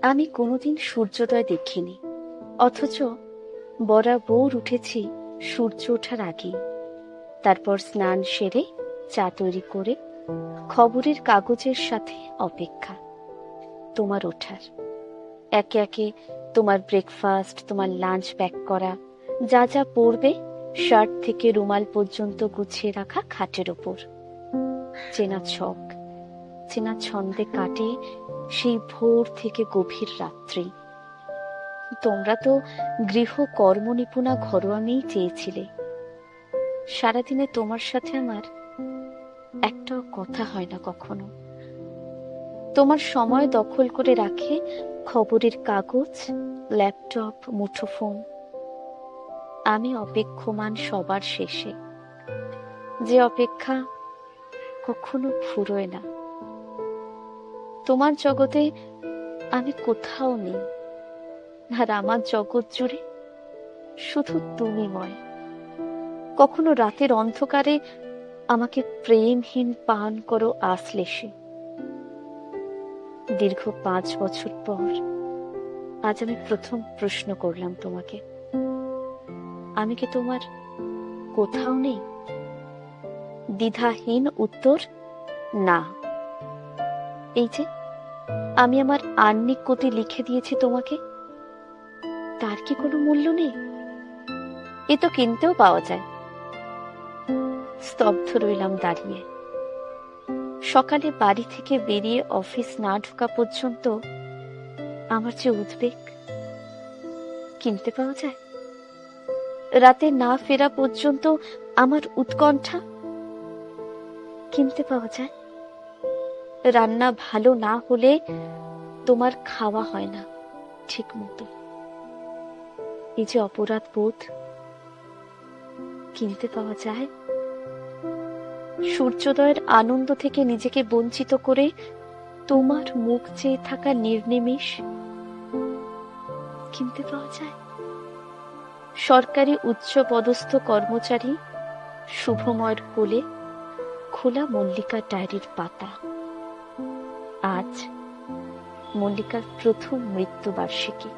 আমি কোনোদিন সূর্যোদয় দেখিনি, অথচ বরাবর উঠেছি সূর্য ওঠার আগেই। তারপর স্নান সেরে চা তৈরি করে খবরের কাগজের সাথে অপেক্ষা তোমার ওঠার। একে একে তোমার ব্রেকফাস্ট, তোমার লাঞ্চ প্যাক করা, যা যা পড়বে শার্ট থেকে রুমাল পর্যন্ত গুছিয়ে রাখা খাটের ওপর। চেনা ছক, চেনা ছন্দে কাটে সেই ভোর থেকে গভীর রাত্রি। তোমরা তো গৃহ কর্মনিপুণা ঘরোয়া মেয়েই চেয়েছিলে। সারাদিনে তোমার সাথে আমার একটাও কথা হয় না কখনো। তোমার সময় দখল করে রাখে খবরের কাগজ, ল্যাপটপ, মুঠোফোন। আমি অপেক্ষমান সবার শেষে, যে অপেক্ষা কখনো ফুরোয় না। তোমার জগতে আমি কোথাও নেই, আর আমার জগৎ জুড়ে শুধু তুমিময়। কখনো রাতের অন্ধকারে আমাকে প্রেমহীন পান করো আশ্লেষে। দীর্ঘ 5 বছর পর আজ আমি প্রথম প্রশ্ন করলাম তোমাকে, আমি কি তোমার কোথাও নেই? দ্বিধাহীন উত্তর, না। এই যে আমি আমার আহ্নিক কতি লিখে দিয়েছি তোমাকে, তার কি কোনো মূল্য নেই? এ তো কিনতেও পাওয়া যায়। স্তব্ধ রইলাম দাঁড়িয়ে। সকালে বাড়ি থেকে বেরিয়ে অফিস না ঢোকা পর্যন্ত আমার যে উদ্বেগ, কিনতে পাওয়া যায়? রাতে না ফেরা পর্যন্ত আমার উৎকণ্ঠা, কিনতে পাওয়া যায়? রান্না ভালো না হলে তোমার খাওয়া হয় না ঠিক মতো, এই যে অপরাধ বোধ, কিনতে পাওয়া যায়? সূর্যোদয়ের আনন্দ থেকে নিজেকে বঞ্চিত করে তোমার মুখ চেয়ে থাকা নির্নিমেষ, কিনতে পাওয়া যায়? সরকারি উচ্চ পদস্থ কর্মচারী শুভময়ের কোলে খোলা মল্লিকার ডায়েরির পাতা। আজ মল্লিকার প্রথম মৃত্যুবার্ষিকী।